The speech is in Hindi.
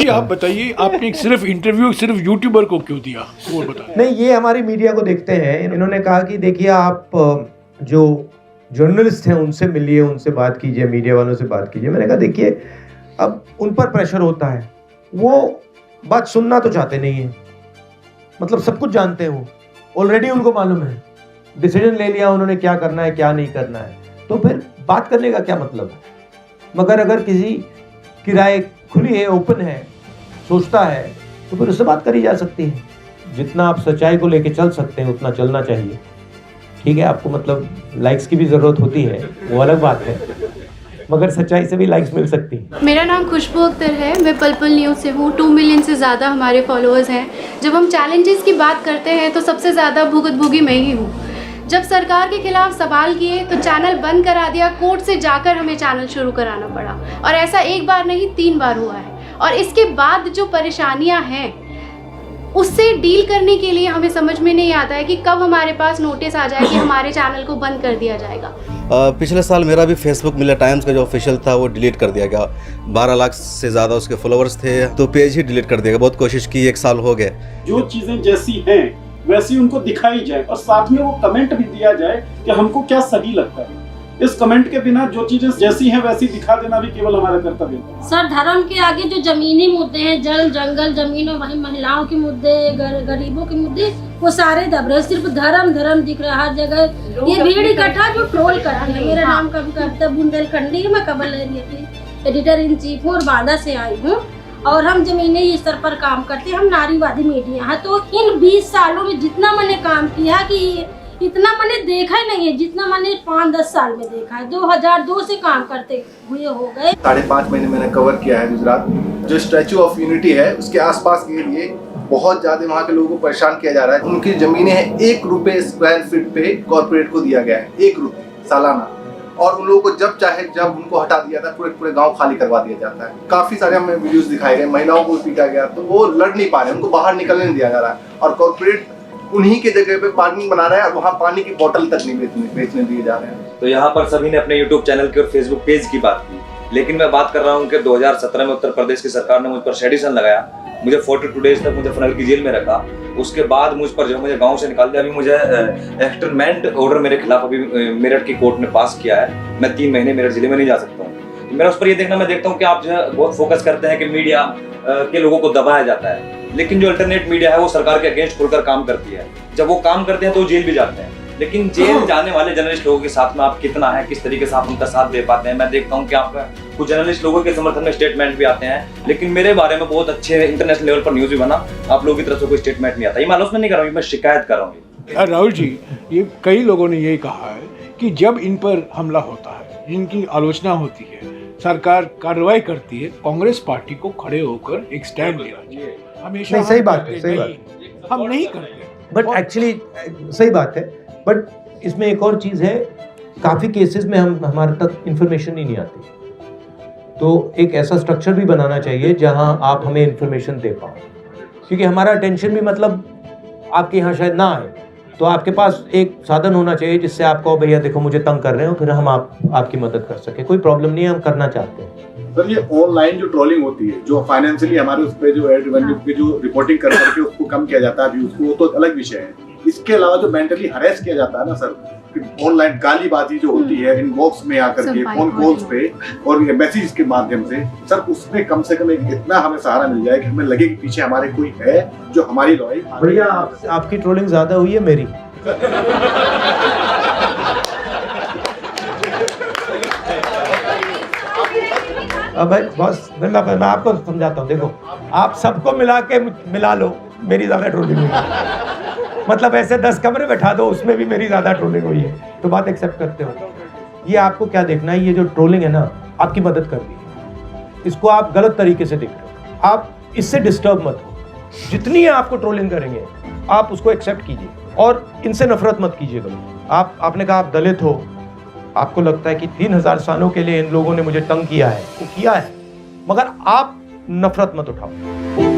जी आप बताइए, आपने सिर्फ इंटरव्यू सिर्फ यूट्यूबर को क्यों दिया, वो बताइए। नहीं, ये हमारी मीडिया को देखते हैं। इन्होंने कहा कि देखिए आप जो जर्नलिस्ट हैं उनसे मिलिए, उनसे बात कीजिए, मीडिया वालों से बात कीजिए। मैंने कहा देखिए अब उन पर प्रेशर होता है, वो बात सुनना तो चाहते नहीं है। मतलब सब कुछ जानते हैं, वो ऑलरेडी उनको मालूम है, डिसीजन ले लिया उन्होंने क्या करना है क्या नहीं करना है, तो फिर बात करने का क्या मतलब है। मगर अगर किसी की राय खुली है, ओपन है, सोचता है, तो फिर उससे बात करी जा सकती है। जितना आप सच्चाई को लेके चल सकते हैं उतना चलना चाहिए। ठीक है, आपको मतलब लाइक्स की भी ज़रूरत होती है, वो अलग बात है, मगर सच्चाई से भी लाइक्स मिल सकती है। मेरा नाम खुशबू अख्तर है, मैं पल न्यूज़ से हूँ। 2 मिलियन से ज़्यादा हमारे फॉलोअर्स हैं। जब हम चैलेंजेस की बात करते हैं तो सबसे ज़्यादा भुगतभोगी मैं ही हूँ। जब सरकार के खिलाफ सवाल किए तो चैनल बंद करा दिया, कोर्ट से जाकर हमें चैनल शुरू कराना पड़ा, और ऐसा एक बार नहीं 3 बार हुआ है। और इसके बाद जो परेशानियां हैं उससे डील करने के लिए हमें समझ में नहीं आता है कि कब हमारे पास नोटिस आ जाए कि हमारे चैनल को बंद कर दिया जाएगा। पिछले साल मेरा भी फेसबुक मिला टाइम्स का जो ऑफिशियल था वो डिलीट कर दिया गया। 12 लाख से ज़्यादा उसके फॉलोअर्स थे, तो पेज ही डिलीट कर दिया गया। बहुत कोशिश की, 1 साल हो गए। जो चीज़ें जैसी हैं वैसी उनको दिखाई जाए और साथ में वो कमेंट भी दिया जाए कि हमको क्या सही लगता है। इस कमेंट के बिना जो चीजें जैसी हैं वैसी दिखा देना भी केवल हमारा कर्तव्य है। सर, धर्म के आगे जो जमीनी मुद्दे हैं, जल जंगल जमीन और वही महिलाओं के मुद्दे, गरीबों के मुद्दे, वो सारे दब रहे। सिर्फ धर्म दिख रहा है हर जगह। ये भीड़ इकट्ठा जो ट्रोल कर रही है। मेरा नाम कविता बुंदेलखंडी है, मैं कबल एरिया की एडिटर इन चीफ हूँ और बांदा से आई हूँ, और हम जमीनी स्तर पर काम करते हैं। हम नारीवादी मीडिया है। तो इन 20 सालों में जितना मैंने काम किया कि इतना मैंने देखा ही नहीं है जितना मैंने 5-10 साल में देखा है। 2002 से काम करते हुए हो गए। 5.5 महीने मैंने कवर किया है गुजरात। जो स्टैचू ऑफ यूनिटी है उसके आसपास के लिए बहुत ज्यादा वहाँ के लोगों को परेशान किया जा रहा है। उनकी जमीनें हैं 1 रुपए स्क्वायर फीट पे कॉर्पोरेट को दिया गया है, 1 रुपए सालाना, और उन लोगों को जब चाहे जब उनको हटा दिया था, पूरे गांव खाली करवा दिया जाता है। काफी सारे हमें वीडियोस दिखाए गए, महिलाओं को पीटा गया, तो वो लड़ नहीं पा रहे, उनको बाहर निकलने नहीं दिया जा रहा है, और कॉर्पोरेट उन्हीं के जगह पे पानी बना रहा है और वहाँ पानी की बोतल तक नहीं बेचने दिए जा रहे हैं। तो यहाँ पर सभी ने अपने यूट्यूब चैनल की और फेसबुक पेज की बात की, लेकिन मैं बात कर रहा हूँ कि 2017 में उत्तर प्रदेश की सरकार ने मुझ पर सेडिशन लगाया। मुझे 42 डेज तक मुझे फनल की जेल में रखा। उसके बाद मुझ पर जो मुझे गांव से निकाल दिया। अभी मुझे एक्सटर्नमेंट ऑर्डर मेरे खिलाफ अभी मेरठ की कोर्ट ने पास किया है। मैं 3 महीने मेरठ जिले में नहीं जा सकता हूँ। मेरा उस पर ये मैं देखता हूँ कि आप जो है बहुत फोकस करते हैं कि मीडिया के लोगों को दबाया जाता है, लेकिन जो अल्टरनेट मीडिया है वो सरकार के अगेंस्ट खुलकर काम करती है। जब वो काम करते हैं तो जेल भी जाते हैं, लेकिन जेल जाने वाले जर्नलिस्ट लोगों के साथ में आप कितना है, किस तरीके से आप उनका साथ दे पाते हैं। मैं देखता हूँ कि आपका कुछ जर्नलिस्ट लोगों के समर्थन में स्टेटमेंट भी आते हैं, लेकिन मेरे बारे में बहुत अच्छे इंटरनेशनल लेवल पर न्यूज भी बना, आप लोगों की तरफ से कोई स्टेटमेंट नहीं आता। ये मैं आलोचना नहीं कर रहा हूँ, मैं शिकायत कर रहा हूँ। राहुल जी, ये कई लोगों ने यही कहा है कि जब इन पर हमला होता है, जिनकी आलोचना होती है, सरकार कार्रवाई करती है, कांग्रेस पार्टी को खड़े होकर एक स्टैंड लेना चाहिए। हमेशा सही बात है, सही बात। हम नहीं करते, बट एक्चुअली सही बात है, बट इसमें एक और चीज़ है, काफ़ी केसेस में हमारे तक इन्फॉर्मेशन ही नहीं आती, तो एक ऐसा स्ट्रक्चर भी बनाना चाहिए जहां आप हमें इन्फॉर्मेशन दे पाओ, क्योंकि हमारा अटेंशन भी मतलब आपके यहाँ शायद ना आए, तो आपके पास एक साधन होना चाहिए जिससे आप कहो भैया देखो मुझे तंग कर रहे हो, फिर हम आपकी मदद कर सके। कोई प्रॉब्लम नहीं है, हम करना चाहते हैं। सर, ये ऑनलाइन जो ट्रोलिंग होती है, जो फाइनेंशियली हमारे उस पे जो एड रेवेन्यू की जो रिपोर्टिंग कर करके उसको कम किया जाता है व्यूज को, वो तो अलग विषय है। इसके अलावा जो मेंटली हरेस किया जाता है ना सर, ऑनलाइन गालीबाजी जो होती है इनबॉक्स में आकर के, फोन कॉल्स पे और मैसेज के माध्यम से, सर उसमें कम से कम इतना हमें सहारा मिल जाए कि हमें लगे कि पीछे हमारे कोई है जो हमारी लड़ाई। भैया आपकी ट्रोलिंग ज्यादा हुई है मेरी। अब भाई बस मैं आपको समझाता हूँ, देखो आप सबको मिला लो, मेरी ज्यादा ट्रोलिंग हुई है। मतलब ऐसे 10 कमरे बैठा दो, उसमें भी मेरी ज्यादा ट्रोलिंग हुई है, तो बात एक्सेप्ट करते हो। ये आपको क्या देखना है, ये जो ट्रोलिंग है ना आपकी मदद कर रही है, इसको आप गलत तरीके से देख रहे हो, आप इससे डिस्टर्ब मत हो। जितनी है आपको ट्रोलिंग करेंगे आप उसको एक्सेप्ट कीजिए और इनसे नफरत मत कीजिए कभी। आपने कहा आप दलित हो, आपको लगता है कि 3000 सालों के लिए इन लोगों ने मुझे तंग किया है, वो किया है, मगर आप नफरत मत उठाओ।